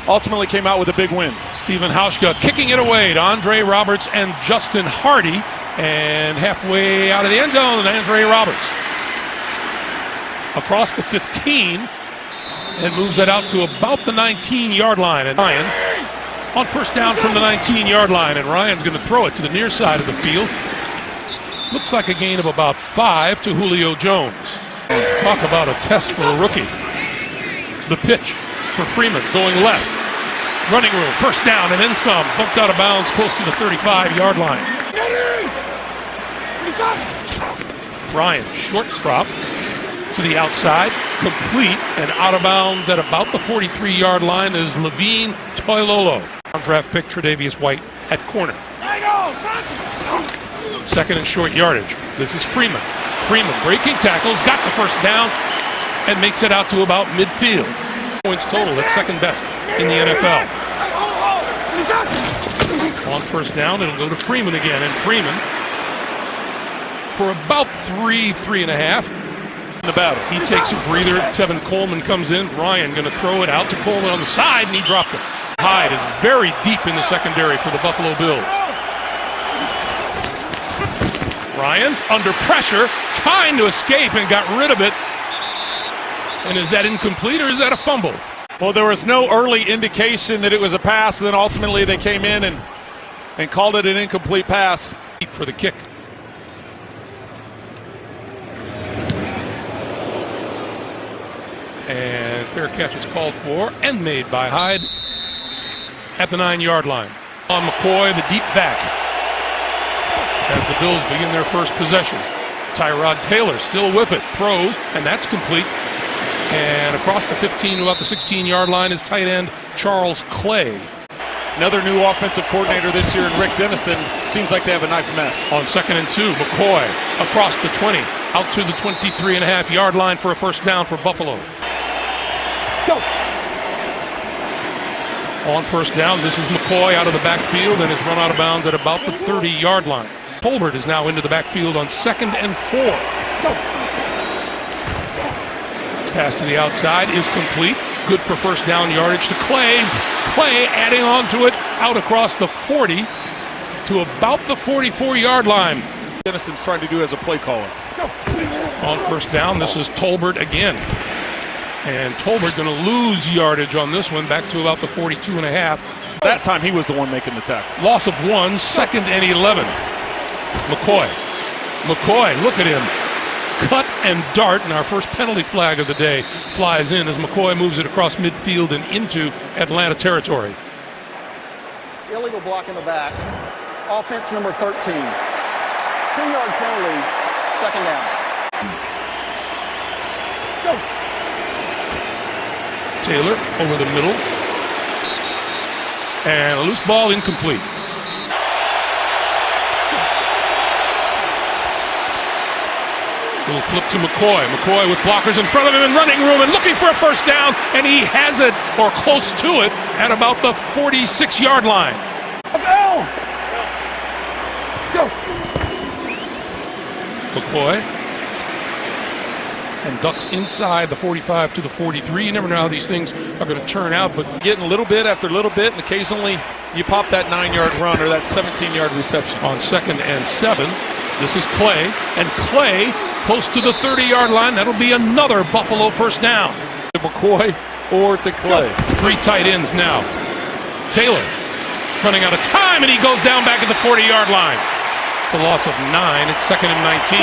ultimately came out with a big win. Stephen Hauschka kicking it away to Andre Roberts and Justin Hardy. And halfway out of the end zone, Andre Roberts. Across the 15 and moves it out to about the 19-yard line. And Ryan on first down from the 19-yard line. And Ryan's going to throw it to the near side of the field. Looks like a gain of about 5 to Julio Jones. Talk about a test for a rookie. The pitch for Freeman going left. Running room, first down and then some. Bumped out of bounds close to the 35-yard line. Ryan, short drop to the outside, complete and out of bounds at about the 43-yard line is Levine Toilolo. Draft pick Tre'Davious White at corner. Second and short yardage. This is Freeman. Freeman breaking tackles, got the first down, and makes it out to about midfield. Points total, that's second best in the NFL. On first down, it'll go to Freeman again, and Freeman for about 3.5 in the battle. He takes a breather. Tevin Coleman comes in. Ryan going to throw it out to Coleman on the side, and he dropped it. Hyde is very deep in the secondary for the Buffalo Bills. Ryan under pressure, trying to escape and got rid of it. And is that incomplete or is that a fumble? Well, there was no early indication that it was a pass, and then ultimately they came in and called it an incomplete pass. For the kick. And fair catch is called for and made by Hyde at the 9-yard line. On McCoy, the deep back, as the Bills begin their first possession. Tyrod Taylor still with it, throws, and that's complete. And across the 15 to about the 16-yard line is tight end Charles Clay. Another new offensive coordinator this year in Rick Dennison. Seems like they have a knife match. On 2nd and 2, McCoy across the 20, out to the 23.5-yard line for a first down for Buffalo. Go! On first down, this is McCoy out of the backfield and is run out of bounds at about the 30-yard line. Tolbert is now into the backfield on 2nd and 4. Go! Pass to the outside is complete. Good for first down yardage to Clay. Clay adding on to it out across the 40 to about the 44-yard line. Dennison's trying to do as a play caller. On first down, this is Tolbert again. And Tolbert going to lose yardage on this one back to about the 42.5. That time he was the one making the tackle. Loss of 1, 2nd and 11. McCoy, look at him. Cut and dart, and our first penalty flag of the day flies in as McCoy moves it across midfield and into Atlanta territory. Illegal block in the back. Offense number 13. 2-yard penalty, second down. Go. Taylor over the middle. And a loose ball incomplete. Little flip to McCoy. McCoy with blockers in front of him and running room and looking for a first down, and he has it, or close to it, at about the 46-yard line. Go! Go! McCoy. And ducks inside the 45 to the 43. You never know how these things are going to turn out, but getting a little bit after a little bit, and occasionally you pop that 9-yard run or that 17-yard reception. On 2nd and 7, this is Clay, and Clay close to the 30-yard line. That'll be another Buffalo first down. To McCoy or to Clay. 3 tight ends now. Taylor running out of time, and he goes down back at the 40-yard line. It's a loss of 9. It's 2nd and 19.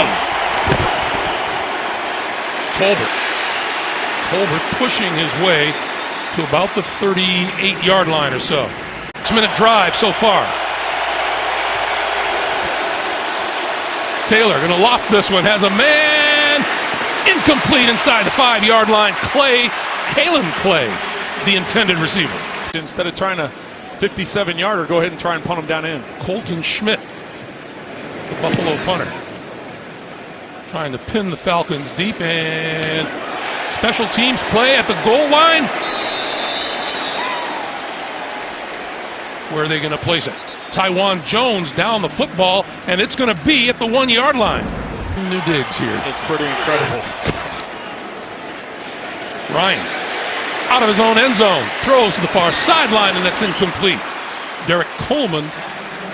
Tolbert pushing his way to about the 38-yard line or so. 6-minute drive so far. Taylor going to loft this one, has a man, incomplete inside the 5-yard line. Kalen Clay, the intended receiver. Instead of trying a 57-yarder, go ahead and try and punt him down in. Colton Schmidt, the Buffalo punter, trying to pin the Falcons deep, and special teams play at the goal line. Where are they going to place it? Tywan Jones down the football, and it's going to be at the 1-yard line. New digs here. It's pretty incredible. Ryan out of his own end zone. Throws to the far sideline, and that's incomplete. Derek Coleman,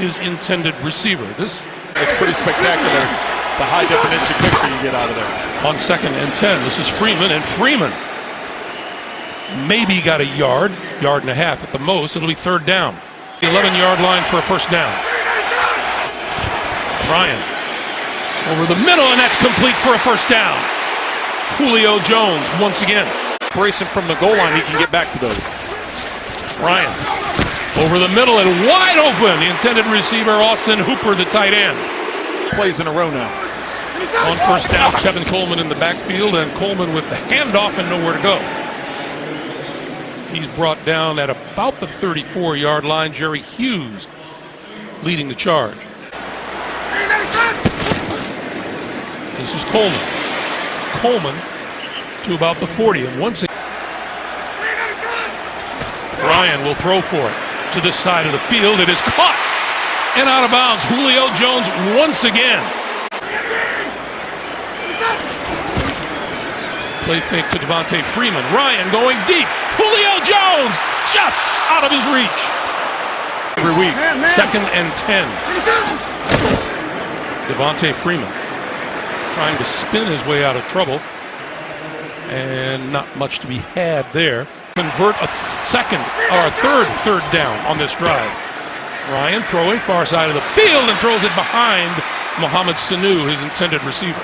his intended receiver. It's pretty spectacular, the high-definition picture you get out of there. On 2nd and 10, this is Freeman, and Freeman maybe got a yard and a half at the most. It'll be 3rd down. The 11-yard line for a 1st down. Ryan over the middle, and that's complete for a 1st down. Julio Jones once again. Brace him from the goal line, he can get back to those. Ryan over the middle and wide open. The intended receiver, Austin Hooper, the tight end. Plays in a row now. On 1st down, Tevin Coleman in the backfield, and Coleman with the handoff and nowhere to go. He's brought down at about the 34-yard line. Jerry Hughes leading the charge. This is Coleman. Coleman to about the 40, and once again, Ryan will throw for it to this side of the field. It is caught and out of bounds. Julio Jones once again. Play fake to Devontae Freeman. Ryan going deep. Julio Jones just out of his reach. Every week, 2nd and 10. Devontae Freeman trying to spin his way out of trouble, and not much to be had there. Convert a third down on this drive. Ryan throwing far side of the field and throws it behind Mohamed Sanu, his intended receiver.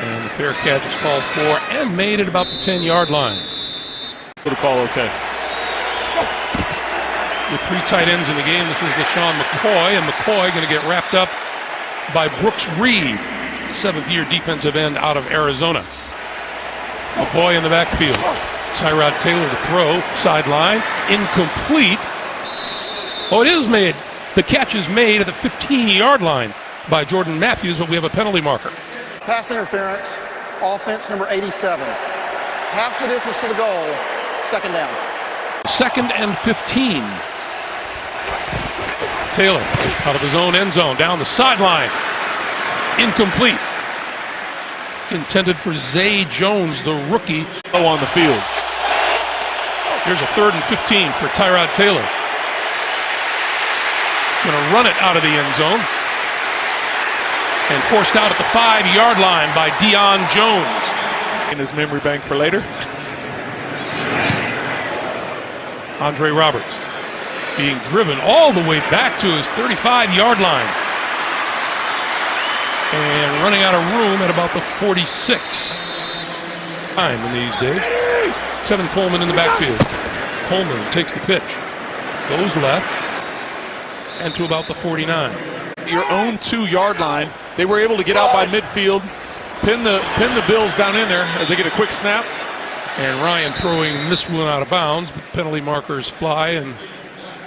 And the fair catch is called for and made at about the 10-yard line. For the call, okay. With 3 tight ends in the game, this is LaShawn McCoy, and McCoy going to get wrapped up by Brooks Reed, 7th-year defensive end out of Arizona. McCoy in the backfield. Tyrod Taylor to throw, sideline, incomplete. Oh, it is made. The catch is made at the 15-yard line by Jordan Matthews, but we have a penalty marker. Pass interference, offense number 87. Half the distance to the goal, 2nd down. 2nd and 15. Taylor out of his own end zone, down the sideline. Incomplete. Intended for Zay Jones, the rookie. On the field. Here's a 3rd and 15 for Tyrod Taylor. Going to run it out of the end zone. And forced out at the 5-yard line by Deion Jones. In his memory bank for later. Andre Roberts being driven all the way back to his 35-yard line. And running out of room at about the 46. Time in these days. Tevin Coleman in the backfield. Coleman takes the pitch. Goes left. And to about the 49. Your own 2-yard line. They were able to get out by midfield. Pin the Bills down in there as they get a quick snap. And Ryan throwing this one out of bounds, but penalty markers fly, and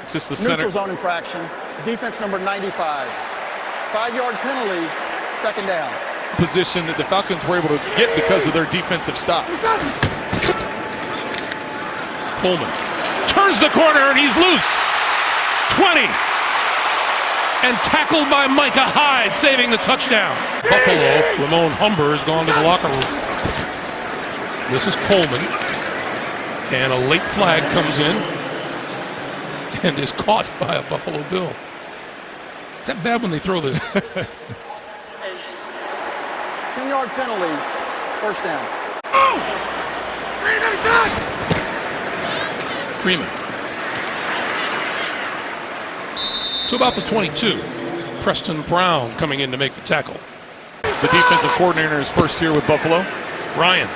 it's just the Neutral center. zone infraction. Defense number 95. 5-yard penalty, 2nd down. Position that the Falcons were able to get because of their defensive stop. Coleman turns the corner and he's loose. 20. And tackled by Micah Hyde, saving the touchdown. Buffalo, Ramon Humber has gone to the locker room. This is Coleman, and a late flag comes in and is caught by a Buffalo Bill. Is that bad when they throw the... 10-yard penalty, 1st down. Freeman. To about the 22. Preston Brown coming in to make the tackle. The defensive coordinator is first here with Buffalo. Ryan.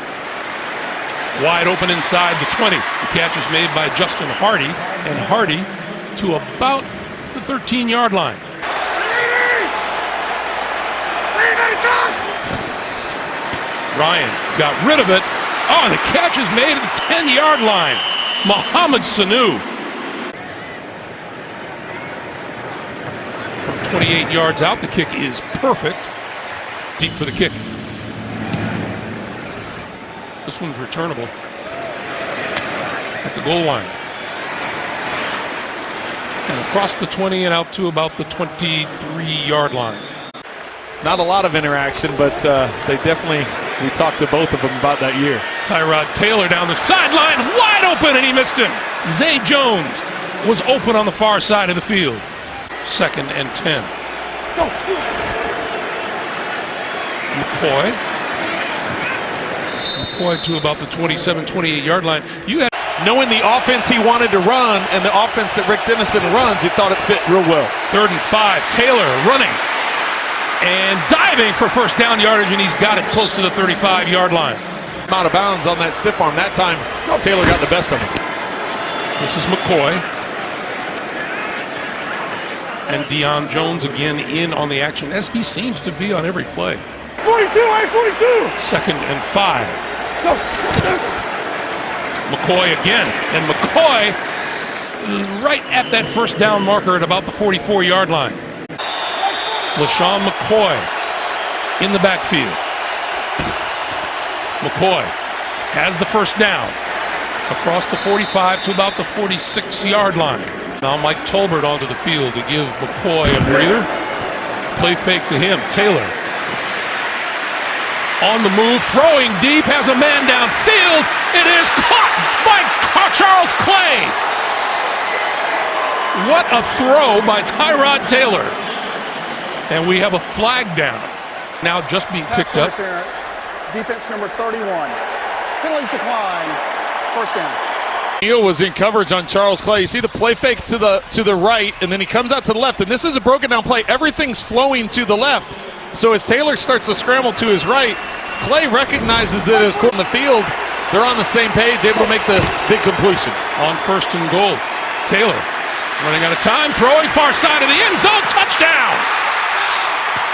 Wide open inside the 20. The catch is made by Justin Hardy, and Hardy to about the 13-yard line. Ryan got rid of it. Oh, the catch is made at the 10-yard line. Mohamed Sanu. From 28 yards out, the kick is perfect. Deep for the kick. This one's returnable at the goal line. And across the 20 and out to about the 23-yard line. Not a lot of interaction, but they definitely, we talked to both of them about that year. Tyrod Taylor down the sideline, wide open, and he missed him. Zay Jones was open on the far side of the field. 2nd and 10. McCoy to about the 27, 28-yard line. You had knowing the offense he wanted to run and the offense that Rick Dennison runs, he thought it fit real well. 3rd and 5. Taylor running and diving for first down yardage, and he's got it close to the 35-yard line. Out of bounds on that stiff arm. That time, Taylor got the best of him. This is McCoy. And Deion Jones again in on the action, as he seems to be on every play. 42, 42. 2nd and 5. McCoy again, and McCoy right at that first down marker at about the 44-yard line. LaShawn McCoy in the backfield. McCoy has the first down across the 45 to about the 46-yard line. Now Mike Tolbert onto the field to give McCoy a breather. Play fake to him. Taylor on the move, throwing deep, has a man downfield. It is caught by Charles Clay. What a throw by Tyrod Taylor. And we have a flag down. Now just being picked up. Defense number 31. Penalties decline. First down. Neal was in coverage on Charles Clay. You see the play fake to the right, and then he comes out to the left, and this is a broken down play. Everything's flowing to the left. So as Taylor starts to scramble to his right, Clay recognizes that as on the field, they're on the same page, able to make the big completion. On 1st and goal, Taylor running out of time, throwing far side of the end zone, touchdown!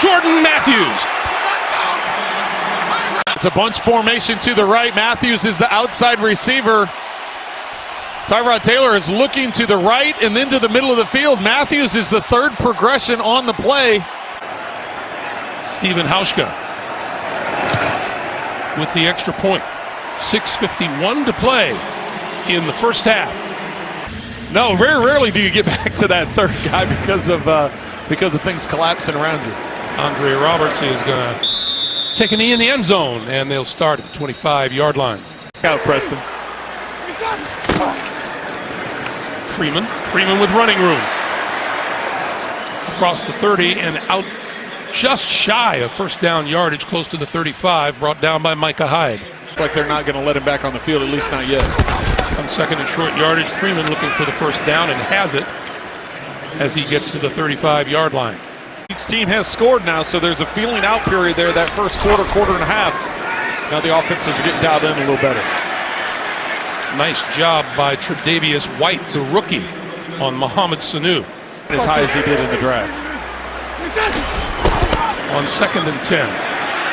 Jordan Matthews. It's a bunch formation to the right. Matthews is the outside receiver. Tyrod Taylor is looking to the right and then to the middle of the field. Matthews is the 3rd progression on the play. Stephen Hauschka with the extra point. 6:51 to play in the first half. No, very rarely do you get back to that 3rd guy because of things collapsing around you. Andre Roberts is going to take a knee in the end zone, and they'll start at the 25-yard line. Out, Preston. Freeman with running room. Across the 30 and out just shy of first down yardage, close to the 35, brought down by Micah Hyde. Looks like they're not going to let him back on the field, at least not yet. On 2nd and short yardage, Freeman looking for the first down and has it as he gets to the 35-yard line. Each team has scored now, so there's a feeling out period there, that first quarter and a half. Now the offenses are getting dialed in a little better. Nice job by Tre'Davious White, the rookie, on Mohamed Sanu. As high as he did in the draft. On 2nd and 10.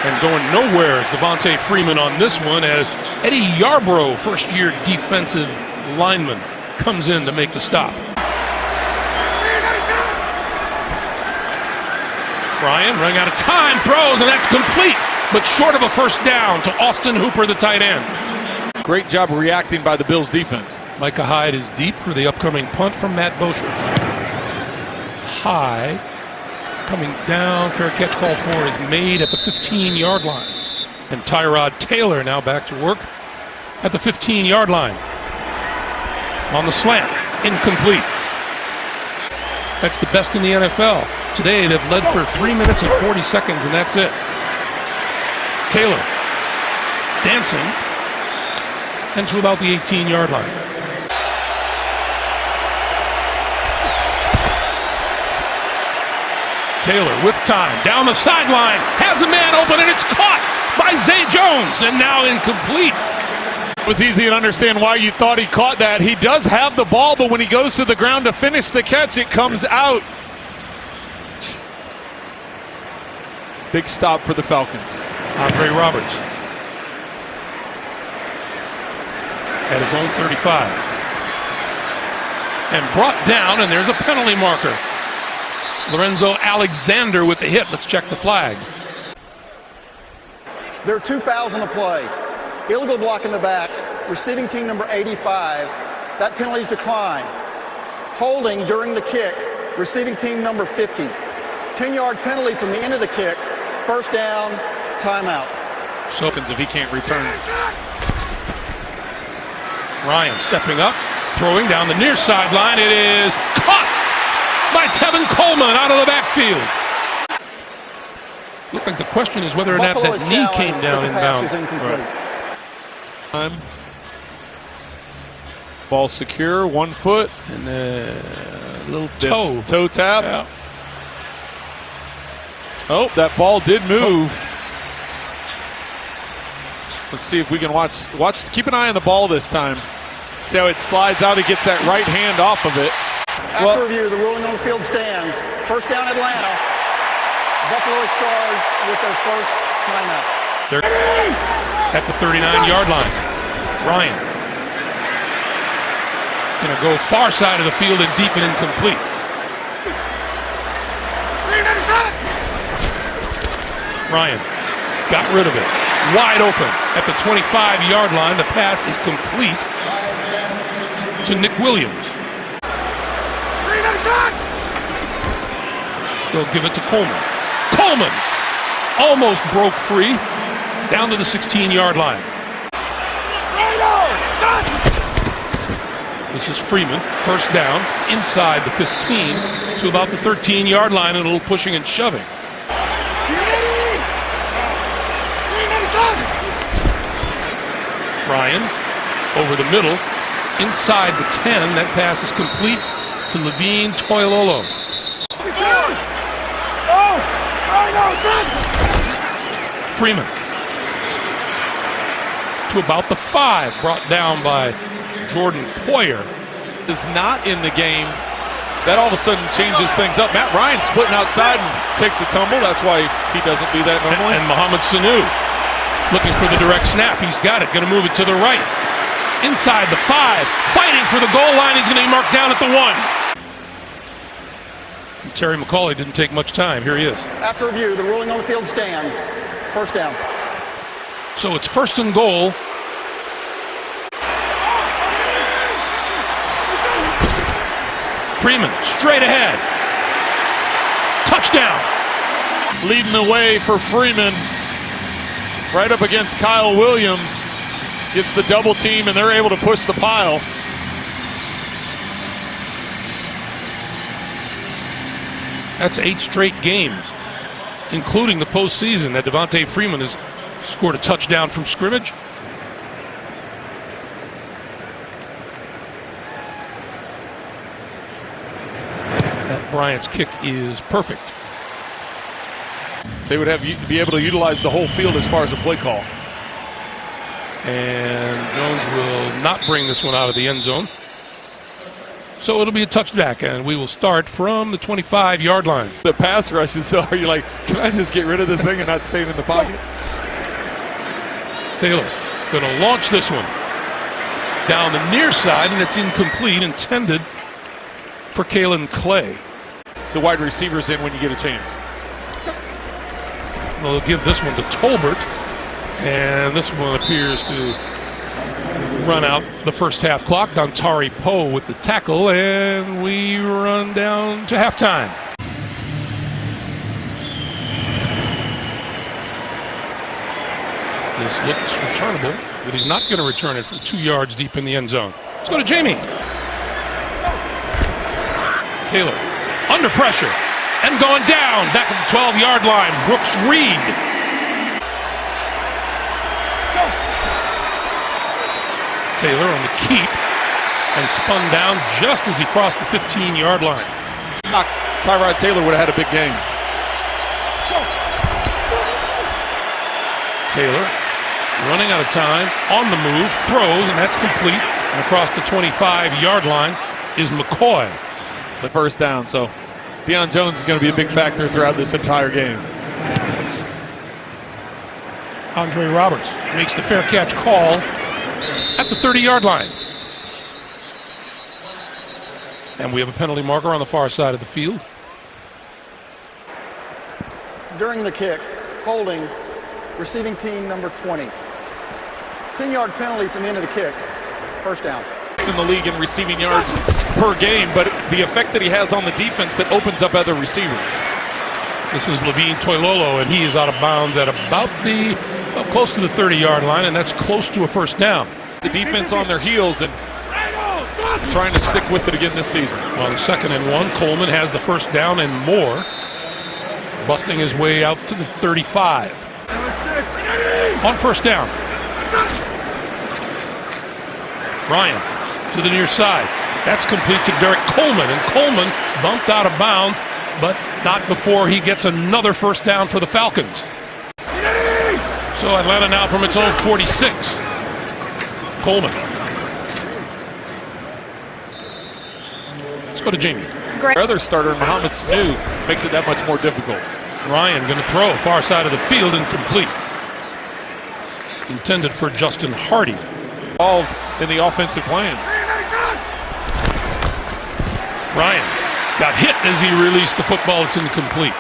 And going nowhere is Devontae Freeman on this one as Eddie Yarbrough, first-year defensive lineman, comes in to make the stop. Ryan running out of time, throws, and that's complete, but short of a first down to Austin Hooper, the tight end. Great job reacting by the Bills defense. Micah Hyde is deep for the upcoming punt from Matt Bosher. Hyde coming down, fair catch call for is made at the 15-yard line. And Tyrod Taylor now back to work at the 15-yard line. On the slant, incomplete. That's the best in the NFL. Today they've led for 3 minutes and 40 seconds, and that's it. Taylor dancing and to about the 18-yard line. Taylor with time, down the sideline, has a man open, and it's caught by Zay Jones, and now incomplete. It was easy to understand why you thought he caught that. He does have the ball, but when he goes to the ground to finish the catch, it comes out. Big stop for the Falcons. Andre Roberts at his own 35. And brought down, and there's a penalty marker. Lorenzo Alexander with the hit. Let's check the flag. There are 2 fouls on the play. Illegal block in the back, receiving team number 85. That penalty is declined. Holding during the kick, receiving team number 50. 10-yard penalty from the end of the kick, First down, timeout. So if he can't return. Ryan stepping up, throwing down the near sideline. It is caught by Tevin Coleman out of the backfield. Look like the question is whether or not Buffalo that is knee challenged, came down but the in pass bounds. is incomplete. Time. Ball secure, 1 foot. And a little toe. Toe tap. Yeah. Oh, that ball did move. Let's see if we can watch. Keep an eye on the ball this time. See how it slides out. He gets that right hand off of it. After review, the ruling on the field stands. First down, Atlanta. Buffalo is charged with their first timeout. They're at the 39-yard line. Ryan going to go far side of the field and deep and incomplete. Ryan got rid of it. Wide open at the 25-yard line. The pass is complete to Nick Williams. They'll give it to Coleman. Coleman almost broke free down to the 16-yard line. This is Freeman, first down, inside the 15 to about the 13-yard line, and a little pushing and shoving. Ryan over the middle, inside the 10. That pass is complete to Levine Toilolo. Freeman to about the 5, brought down by Jordan Poyer. Is not in the game. That all of a sudden changes things up. Matt Ryan splitting outside and takes a tumble. That's why he doesn't do that normally. And Mohamed Sanu looking for the direct snap. He's got it. Going to move it to the right. Inside the 5. Fighting for the goal line. He's going to be marked down at the 1. And Terry McCauley didn't take much time. Here he is. After review, the ruling on the field stands. First down. So it's first and goal. Freeman straight ahead. Touchdown. Leading the way for Freeman. Right up against Kyle Williams. Gets the double team and they're able to push the pile. That's 8 straight games, including the postseason, that Devontae Freeman has scored a touchdown from scrimmage. That Bryant's kick is perfect. They would have be able to utilize the whole field as far as the play call. And Jones will not bring this one out of the end zone. So it'll be a touchback, and we will start from the 25-yard line. The pass rushes, so are you like, can I just get rid of this thing and not stay in the pocket? Taylor going to launch this one down the near side, and it's incomplete, intended for Kalen Clay. The wide receiver's in when you get a chance. They'll give this one to Tolbert, and this one appears to run out the first half clock. Dontari Poe with the tackle, and we run down to halftime. This looks returnable, but he's not going to return it from 2 yards deep in the end zone. Let's go to Jamie. Taylor under pressure and going down back at the 12-yard line. Brooks Reed. Taylor on the keep and spun down just as he crossed the 15-yard line. Tyrod Taylor would have had a big game. Taylor running out of time, on the move, throws, and that's complete. And across the 25-yard line is McCoy. The first down, so Deion Jones is going to be a big factor throughout this entire game. Andre Roberts makes the fair catch call at the 30-yard line. And we have a penalty marker on the far side of the field. During the kick, holding receiving team number 20. 10-yard penalty from the end of the kick. First down. In the league in receiving yards per game, but the effect that he has on the defense that opens up other receivers. This is Levine Toilolo, and he is out of bounds at about close to the 30-yard line, and that's close to a first down. The defense on their heels and trying to stick with it again this season. On 2nd and 1, Coleman has the first down and more, busting his way out to the 35. On first down, Ryan to the near side. That's complete to Derek Coleman, and Coleman bumped out of bounds, but not before he gets another first down for the Falcons. So Atlanta now from its own 46. Coleman. Let's go to Jamie. Their other starter, Mohamed Sanu, makes it that much more difficult. Ryan going to throw far side of the field, incomplete. Intended for Justin Hardy. Involved in the offensive plan. Ryan got hit as he released the football. It's incomplete.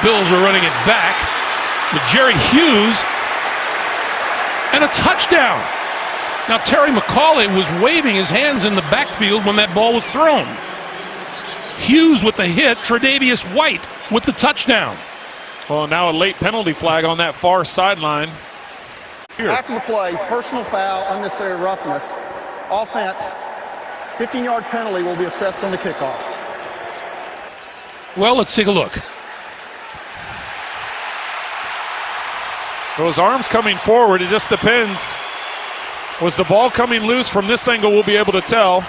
Bills are running it back with Jerry Hughes, and a touchdown. Now Terry McCauley was waving his hands in the backfield when that ball was thrown. Hughes with the hit, Tre'Davious White with the touchdown. Well, now a late penalty flag on that far sideline. Here. After the play, personal foul, unnecessary roughness, offense, 15-yard penalty will be assessed on the kickoff. Well, let's take a look. Those arms coming forward, it just depends. Was the ball coming loose from this angle? We'll be able to tell.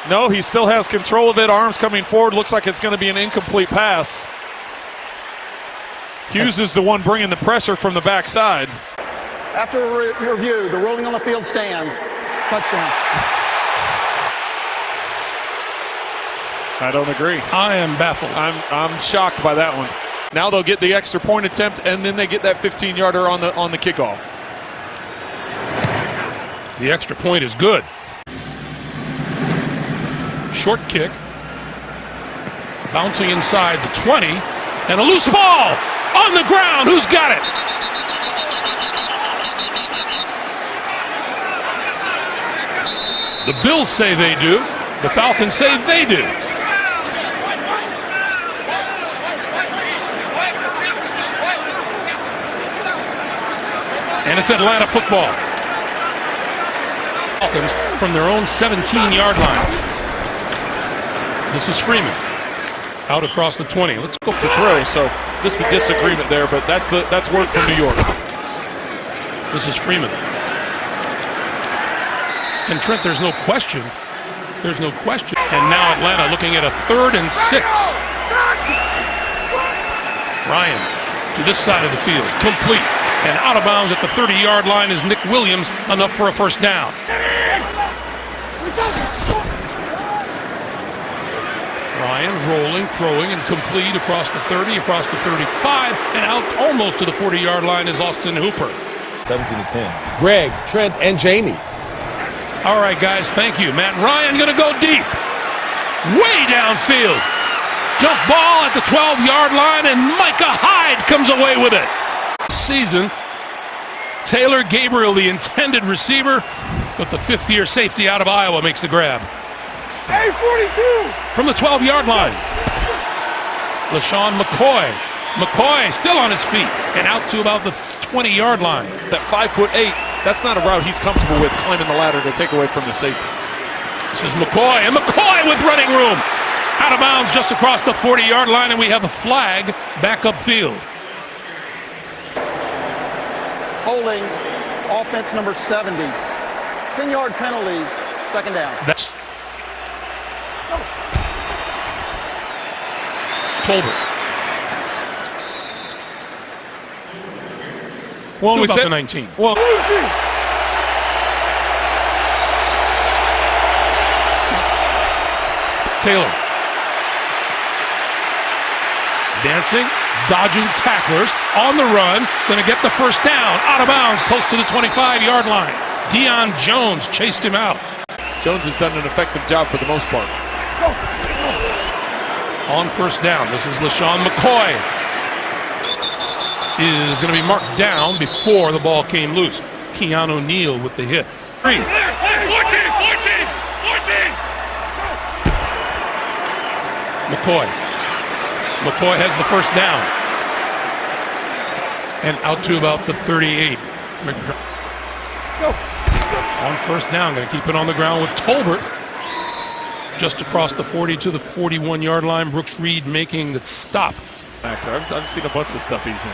No, he still has control of it. Arms coming forward. Looks like it's going to be an incomplete pass. Hughes is the one bringing the pressure from the backside. After a review, the ruling on the field stands. Touchdown. I don't agree. I am baffled. I'm shocked by that one. Now they'll get the extra point attempt, and then they get that 15-yarder on the kickoff. The extra point is good. Short kick. Bouncing inside the 20, and a loose ball on the ground. Who's got it? The Bills say they do. The Falcons say they do. And it's Atlanta football. Falcons from their own 17-yard line. This is Freeman. Out across the 20. Let's go for the throw. So just a disagreement there, but that's word from New York. This is Freeman. And Trent, there's no question. There's no question. And now Atlanta looking at a 3rd and 6. Ryan to this side of the field. Complete. And out of bounds at the 30-yard line is Nick Williams, enough for a first down. Ryan rolling, throwing, and complete across the 30, across the 35, and out almost to the 40-yard line is Austin Hooper. 17-10. Greg, Trent, and Jamie. All right, guys, thank you. Matt Ryan going to go deep. Way downfield. Jump ball at the 12-yard line, and Micah Hyde comes away with it. Season, Taylor Gabriel, the intended receiver, but the 5th-year safety out of Iowa makes the grab. Hey, 42! From the 12-yard line. LaShawn McCoy. McCoy still on his feet and out to about the 20-yard line. That 5'8", that's not a route he's comfortable with, climbing the ladder to take away from the safety. This is McCoy, and McCoy with running room. Out of bounds just across the 40-yard line, and we have a flag back upfield. Holding, offense number 70. 10-yard penalty, 2nd down. That's Tolbert. Well, we about said the 19. Well, Taylor. Dancing, dodging tacklers, on the run, going to get the first down, out of bounds, close to the 25-yard line. Deion Jones chased him out. Jones has done an effective job for the most part. On first down, this is LaShawn McCoy. Is going to be marked down before the ball came loose. Keanu Neal with the hit. 3. 14! McCoy McCoy has the first down. And out to about the 38. On first down, going to keep it on the ground with Tolbert. Just across the 40 to the 41-yard line. Brooks Reed making the stop. I've seen a bunch of stuff he's in.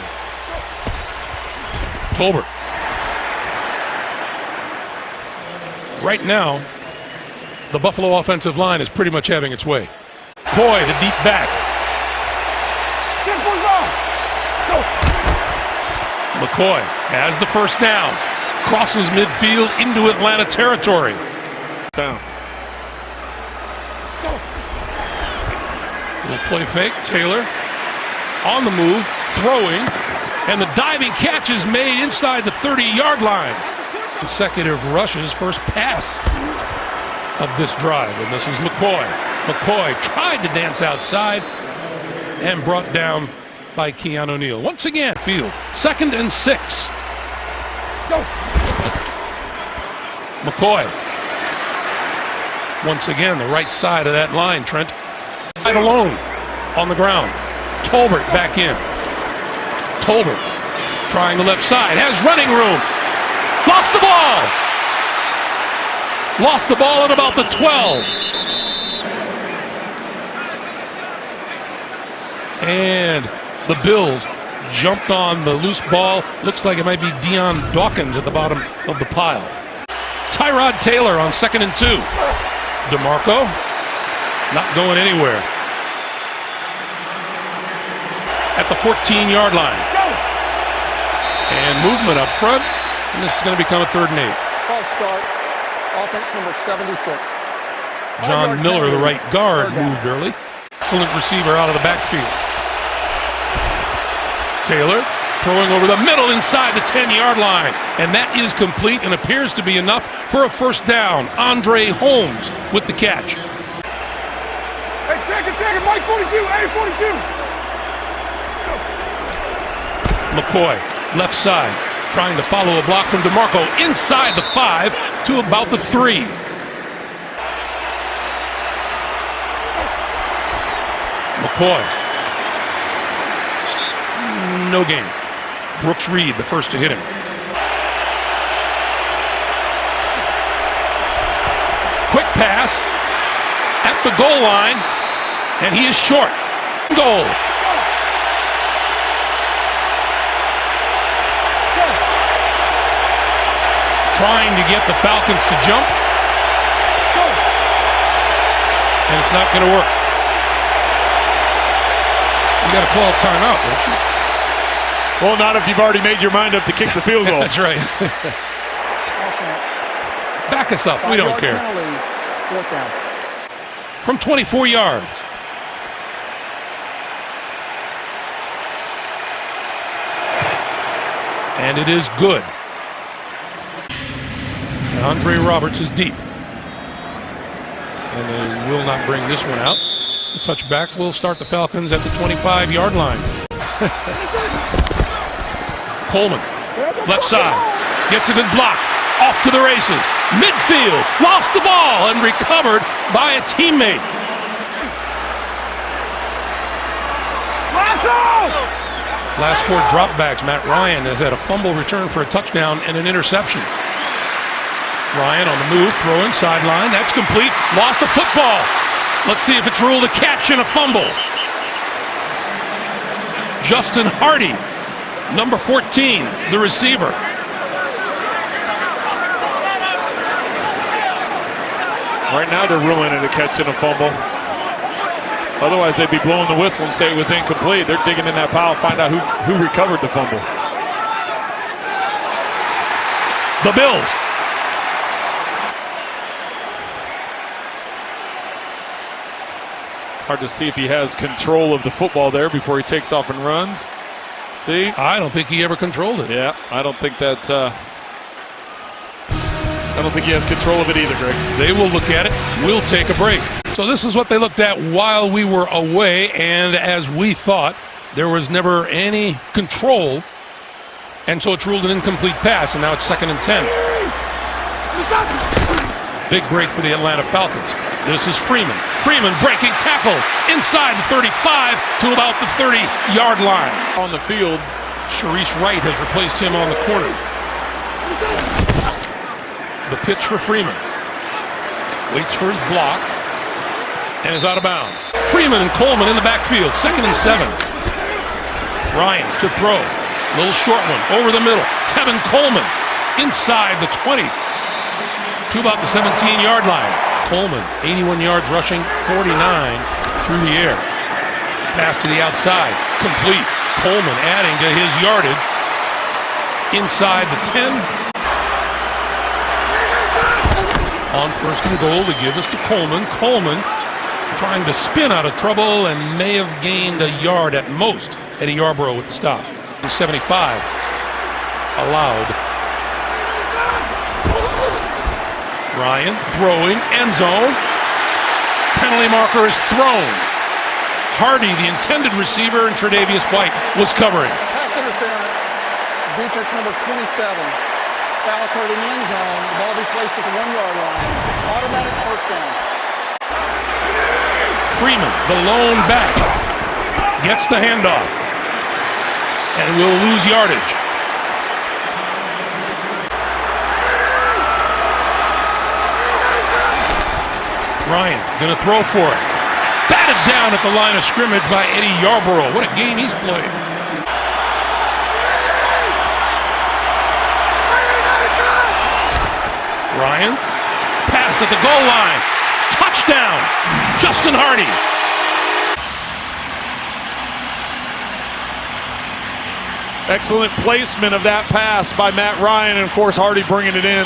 Tolbert. Right now, the Buffalo offensive line is pretty much having its way. Coy, the deep back. 10 point ball. Go. McCoy has the first down. Crosses midfield into Atlanta territory. Down. Go. Little play fake. Taylor on the move, throwing, and the diving catch is made inside the 30-yard line. Consecutive rushes, first pass of this drive, and this is McCoy. McCoy tried to dance outside and brought down by Keanu Neal. Once again, field, 2nd and 6. Go. McCoy. Once again, the right side of that line, Trent. Right alone on the ground. Tolbert back in. Tolbert trying the left side, has running room. Lost the ball. Lost the ball at about the 12. And the Bills jumped on the loose ball. Looks like it might be Deion Dawkins at the bottom of the pile. Tyrod Taylor on 2nd and 2. DeMarco not going anywhere. At the 14-yard line. And movement up front. And this is going to become a 3rd and 8. False start. Offense number 76. John Miller, the right guard, moved early. Excellent receiver out of the backfield. Taylor throwing over the middle inside the 10-yard line. And that is complete and appears to be enough for a first down. Andre Holmes with the catch. Hey, check it, Mike 42, A42. McCoy, left side, trying to follow a block from DeMarco inside the 5 to about the 3. McCoy. No gain. Brooks Reed, the first to hit him. Quick pass at the goal line, and he is short. Goal. Trying to get the Falcons to jump. And it's not going to work. You got to call a timeout, don't you? Well, not if you've already made your mind up to kick the field goal. That's right. Back us up. We don't care. Penalty, 4th down. From 24 yards. And it is good. Andre Roberts is deep. And they will not bring this one out. The touchback will start the Falcons at the 25-yard line. Coleman, left side, gets a good block, off to the races. Midfield, lost the ball and recovered by a teammate. Last 4 dropbacks, Matt Ryan has had a fumble return for a touchdown and an interception. Ryan on the move, throwing sideline. That's complete. Lost the football. Let's see if it's ruled a catch and a fumble. Justin Hardy, number 14, the receiver. Right now they're ruling it a catch and a fumble. Otherwise they'd be blowing the whistle and say it was incomplete. They're digging in that pile to find out who recovered the fumble. The Bills. Hard to see if he has control of the football there before he takes off and runs. See? I don't think he ever controlled it. Yeah, I don't think that. I don't think he has control of it either, Greg. They will look at it. We'll take a break. So this is what they looked at while we were away, and as we thought, there was never any control, and so it's ruled an incomplete pass, and now it's 2nd and 10. Big break for the Atlanta Falcons. This is Freeman. Freeman breaking tackles inside the 35 to about the 30-yard line. On the field. Sharice Wright has replaced him on the corner. The pitch for Freeman. Waits for his block and is out of bounds. Freeman and Coleman in the backfield, 2nd and 7. Ryan to throw. Little short one over the middle. Tevin Coleman inside the 20 to about the 17-yard line. Coleman, 81 yards rushing, 49 through the air. Pass to the outside, complete. Coleman adding to his yardage inside the 10. On 1st and goal to give us to Coleman. Coleman trying to spin out of trouble and may have gained a yard at most. Eddie Yarborough with the stop. 75 allowed. Ryan throwing, end zone. Penalty marker is thrown. Hardy, the intended receiver, and Tre'Davious White was covering. Pass interference. Defense number 27. Foul occurred in the end zone. The ball be placed at the 1-yard line. Automatic first down. Freeman, the lone back, gets the handoff and will lose yardage. Ryan gonna throw for it. Batted down at the line of scrimmage by Eddie Yarborough. What a game he's played. Ryan, pass at the goal line. Touchdown, Justin Hardy. Excellent placement of that pass by Matt Ryan, and of course Hardy bringing it in.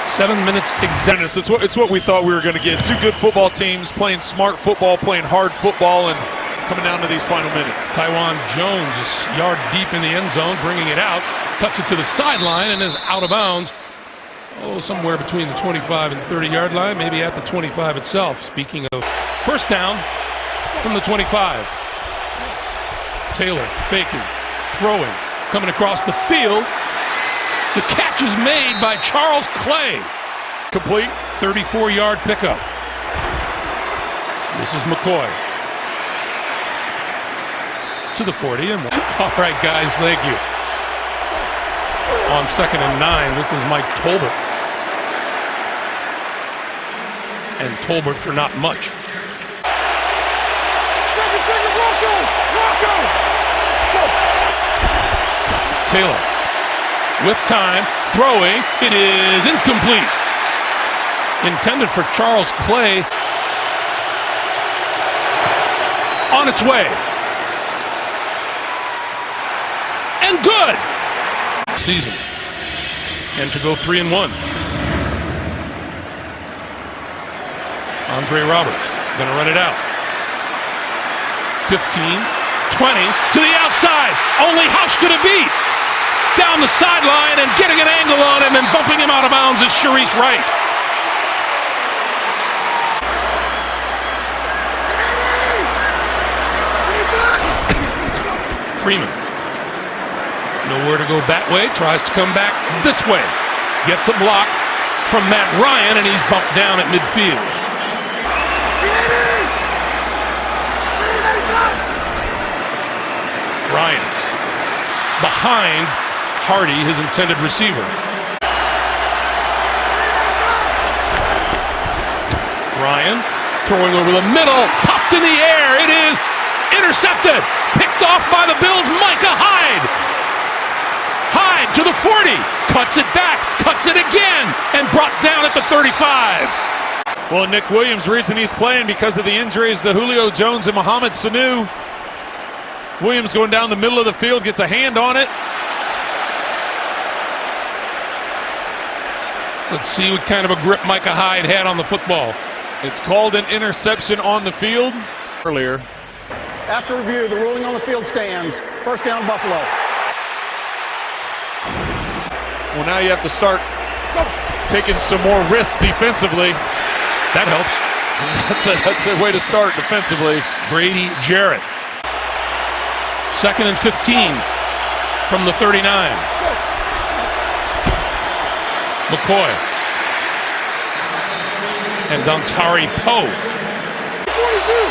Seven minutes exactly. It's what we thought we were going to get. Two good football teams playing smart football, playing hard football, and coming down to these final minutes. Tywan Jones is yard deep in the end zone, bringing it out, cuts it to the sideline, and is out of bounds. Oh, somewhere between the 25 and 30-yard line, maybe at the 25 itself. Speaking of first down from the 25. Taylor faking, throwing, coming across the field. The catch is made by Charles Clay. Complete. 34-yard pickup. This is McCoy. To the 40. And all right, guys, thank you. On 2nd and 9, this is Mike Tolbert. And Tolbert for not much. Taylor with time, throwing, it is incomplete. Intended for Charles Clay. On its way. And good! Season. And to go 3-1. Andre Roberts gonna run it out. 15, 20, to the outside. Only Hush could have beat. Down the sideline and getting an angle on him and bumping him out of bounds is Sharice Wright. Freeman. Nowhere to go that way, tries to come back this way. Gets a block from Matt Ryan and he's bumped down at midfield. Ryan behind Hardy, his intended receiver. Ryan throwing over the middle, popped in the air. It is intercepted, picked off by the Bills' Micah Hyde. Hyde to the 40, cuts it back, cuts it again, and brought down at the 35. Well, Nick Williams, reason he's playing because of the injuries to Julio Jones and Mohamed Sanu. Williams going down the middle of the field, gets a hand on it. Let's see what kind of a grip Micah Hyde had on the football. It's called an interception on the field earlier. After review, the ruling on the field stands. First down, Buffalo. Well, now you have to start taking some more risks defensively. That helps. That's a way to start defensively. Brady Jarrett. 2nd and 15 from the 39. McCoy. And Dontari Poe. 42.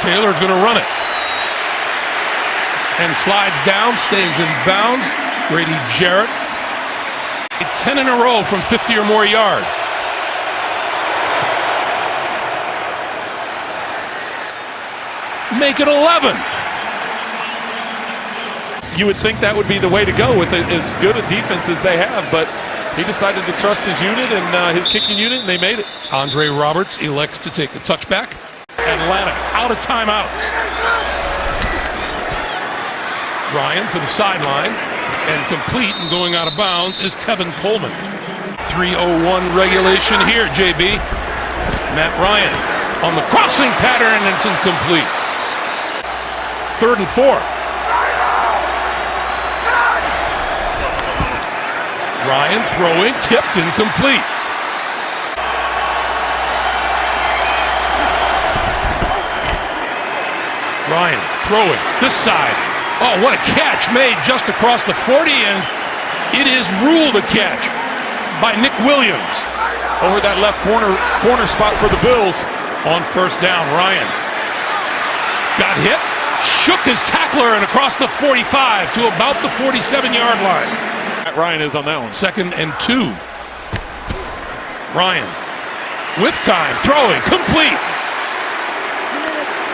Taylor's going to run it. And slides down, stays in bounds. Grady Jarrett. 10 in a row from 50 or more yards. Make it 11. You would think that would be the way to go with as good a defense as they have, but he decided to trust his unit and his kicking unit, and they made it. Andre Roberts elects to take the touchback. Atlanta out of timeouts. Ryan to the sideline, and complete and going out of bounds is Tevin Coleman. 3:01 regulation here, JB. Matt Ryan on the crossing pattern, and it's incomplete. 3rd and 4. Ryan throwing, tipped, incomplete. Ryan throwing this side. Oh, what a catch made just across the 40, and it is ruled a catch by Nick Williams. Over that left corner spot for the Bills. On 1st down, Ryan got hit, shook his tackler, and across the 45 to about the 47-yard line. Matt Ryan is on that one. 2nd and 2. Ryan with time, throwing, complete.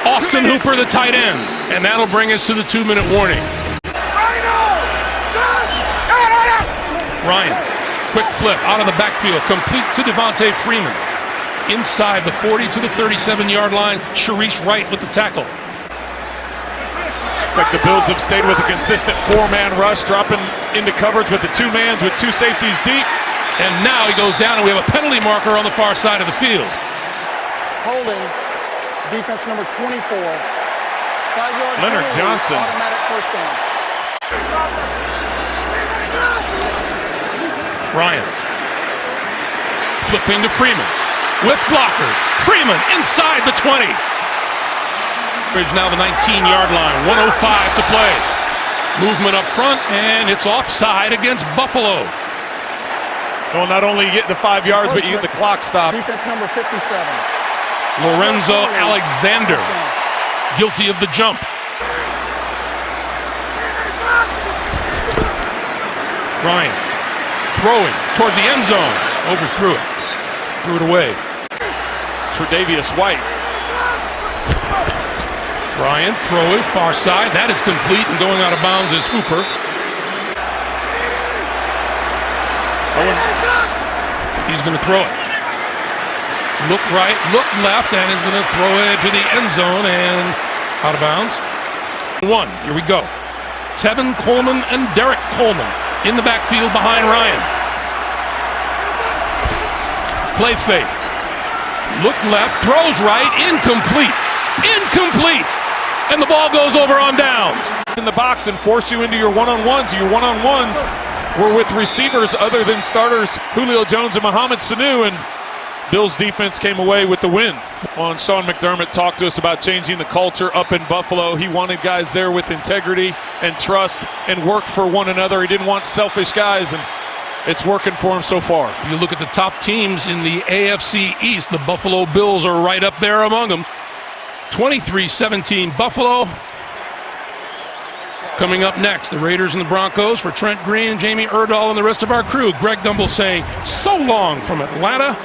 Austin Hooper, the tight end, and that'll bring us to the 2-minute warning. Ryan, quick flip out of the backfield, complete to Devontae Freeman. Inside the 40 to the 37-yard line, Sharice Wright with the tackle. Looks like the Bills have stayed with a consistent 4-man rush, dropping into coverage with the 2-mans with 2 safeties deep. And now he goes down, and we have a penalty marker on the far side of the field. Holding defense number 24. 5-yard Leonard penalty, Johnson. Automatic first down. Ryan flipping to Freeman with blockers. Freeman inside the 20. Bridge now the 19-yard line. 1:05 to play. Movement up front, and it's offside against Buffalo. Well, not only you get the 5 yards, but you get the clock stop. Defense number 57. Lorenzo Alexander guilty of the jump. Ryan throwing toward the end zone. Overthrew it. Threw it away. Tre'Davious White. Ryan throwing far side. That is complete, and going out of bounds is Hooper. He's going to throw it. Look right, look left, and is going to throw it to the end zone and out of bounds. 1, here we go. Tevin Coleman and Derek Coleman in the backfield behind Ryan. Play fake. Look left, throws right, incomplete. Incomplete! And the ball goes over on downs. In the box and force you into your one-on-ones. Your one-on-ones were with receivers other than starters Julio Jones and Mohamed Sanu, and Bills defense came away with the win. Well, and Sean McDermott talked to us about changing the culture up in Buffalo. He wanted guys there with integrity and trust and work for one another. He didn't want selfish guys, and it's working for him so far. You look at the top teams in the AFC East, the Buffalo Bills are right up there among them. 23-17 Buffalo. Coming up next, the Raiders and the Broncos. For Trent Green, Jamie Erdahl, and the rest of our crew, Greg Gumbel saying so long from Atlanta.